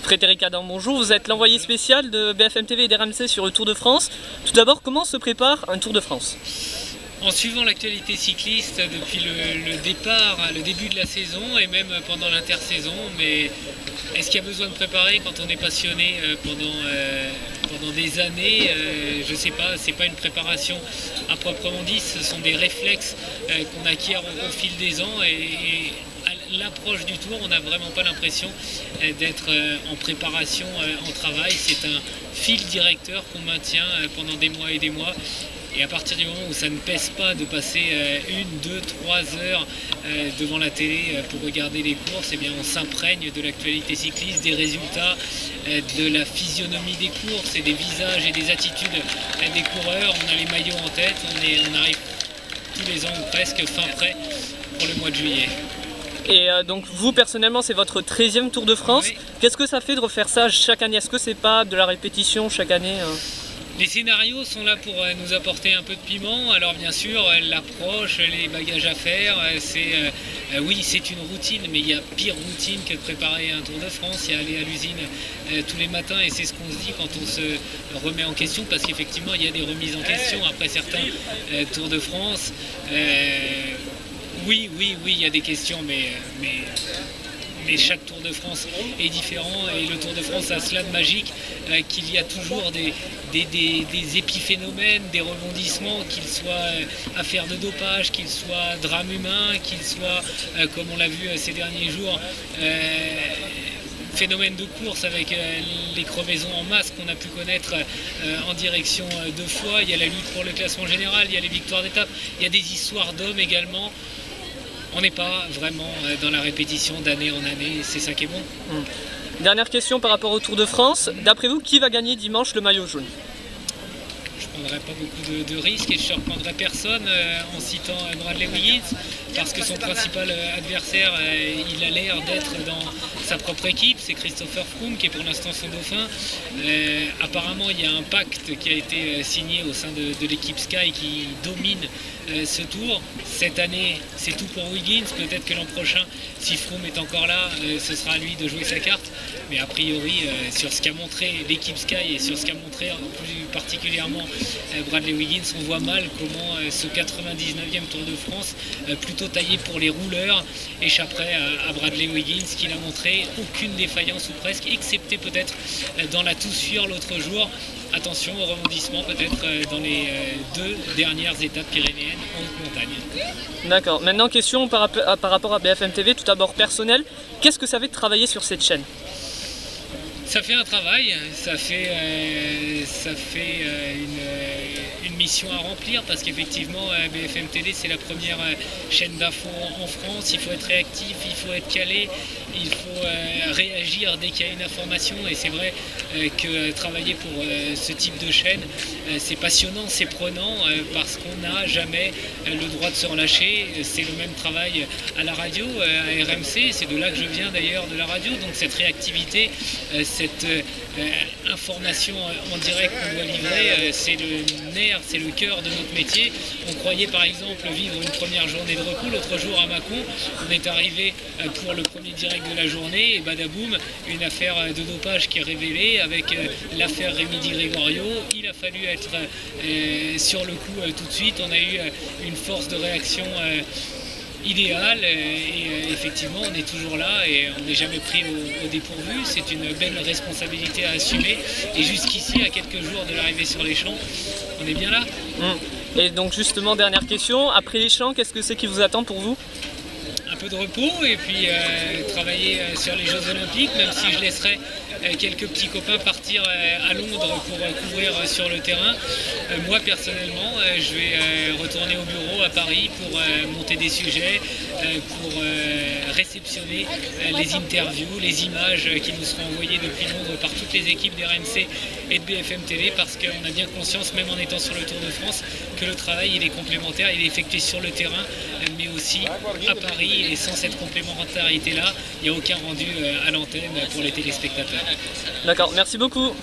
Frédéric Adam, bonjour, vous êtes l'envoyé spécial de BFM TV et d'RMC sur le Tour de France. Tout d'abord, comment se prépare un Tour de France? En suivant l'actualité cycliste depuis le début de la saison et même pendant l'intersaison, mais est-ce qu'il y a besoin de préparer quand on est passionné pendant des années? Je ne sais pas, c'est pas une préparation à proprement dit, ce sont des réflexes qu'on acquiert au fil des ans et à l'approche du Tour, on n'a vraiment pas l'impression d'être en préparation, en travail. C'est un fil directeur qu'on maintient pendant des mois et des mois. Et à partir du moment où ça ne pèse pas de passer 1, 2, 3 heures devant la télé pour regarder les courses, eh bien on s'imprègne de l'actualité cycliste, des résultats, de la physionomie des courses et des visages et des attitudes des coureurs. On a les maillots en tête, on arrive tous les ans ou presque fin prêt pour le mois de juillet. Et donc vous personnellement c'est votre 13e Tour de France. Oui. Qu'est-ce que ça fait de refaire ça chaque année? Est-ce que c'est pas de la répétition chaque année? Les scénarios sont là pour nous apporter un peu de piment. Alors bien sûr, l'approche, les bagages à faire, oui, c'est une routine, mais il y a pire routine que de préparer un Tour de France. Il y a aller à l'usine tous les matins et c'est ce qu'on se dit quand on se remet en question, parce qu'effectivement, il y a des remises en question après certains Tours de France. Oui, il y a des questions, mais chaque Tour de France est différent et le Tour de France a cela de magique qu'il y a toujours des épiphénomènes, des rebondissements, qu'ils soient affaires de dopage, qu'ils soient drame humain, qu'ils soient, comme on l'a vu ces derniers jours, phénomène de course avec les crevaisons en masse qu'on a pu connaître en direction de Foix. Il y a la lutte pour le classement général, il y a les victoires d'étape, il y a des histoires d'hommes également. On n'est pas vraiment dans la répétition d'année en année, c'est ça qui est bon. Dernière question par rapport au Tour de France. D'après vous, qui va gagner dimanche le maillot jaune? Je ne prendrai pas beaucoup de risques et je ne surprendrai personne en citant Bradley Wiggins, parce que son principal adversaire, il a l'air d'être dans sa propre équipe, c'est Christopher Froome qui est pour l'instant son dauphin. Apparemment il y a un pacte qui a été signé au sein de l'équipe Sky qui domine ce tour. Cette année c'est tout pour Wiggins, peut-être que l'an prochain, si Froome est encore là, ce sera à lui de jouer sa carte, mais a priori sur ce qu'a montré l'équipe Sky et sur ce qu'a montré plus particulièrement Bradley Wiggins, on voit mal comment ce 99e Tour de France, plutôt taillé pour les rouleurs, échapperait à Bradley Wiggins, qui n'a montré aucune défaillance ou presque, excepté peut-être dans la toussure l'autre jour. Attention au rebondissement peut-être dans les 2 dernières étapes pyrénéennes en haute montagne. D'accord, maintenant question par rapport à BFM TV, tout d'abord personnel, qu'est-ce que ça fait de travailler sur cette chaîne? Ça fait un travail, ça fait une mission à remplir, parce qu'effectivement BFM TV c'est la première chaîne d'infos en France. Il faut être réactif, il faut être calé, il faut réagir dès qu'il y a une information, et c'est vrai que travailler pour ce type de chaîne c'est passionnant, c'est prenant, parce qu'on n'a jamais le droit de se relâcher. C'est le même travail à la radio, à RMC, c'est de là que je viens d'ailleurs, de la radio, donc cette réactivité, cette information en direct qu'on doit livrer, c'est le nerf, c'est le cœur de notre métier. On croyait par exemple vivre une première journée de repos. L'autre jour à Mâcon, on est arrivé pour le premier direct de la journée et badaboum, une affaire de dopage qui est révélée avec l'affaire Rémi Di Gregorio. Il a fallu être sur le coup tout de suite. On a eu une force de réaction idéal et effectivement on est toujours là et on n'est jamais pris au dépourvu. C'est une belle responsabilité à assumer et jusqu'ici, à quelques jours de l'arrivée sur les champs, on est bien là. Et donc justement, dernière question, après les champs, qu'est-ce que c'est qui vous attend pour vous? Un peu de repos et puis travailler sur les Jeux Olympiques, même si je laisserai quelques petits copains partir à Londres pour couvrir sur le terrain. Moi personnellement, je vais retourner au bureau à Paris pour monter des sujets, pour réceptionner les interviews, les images qui nous seront envoyées depuis Londres par toutes les équipes d'RMC et de BFM TV, parce qu'on a bien conscience, même en étant sur le Tour de France, que le travail il est complémentaire, il est effectué sur le terrain, mais aussi à Paris, et sans cette complémentarité là, il n'y a aucun rendu à l'antenne pour les téléspectateurs. D'accord, merci beaucoup.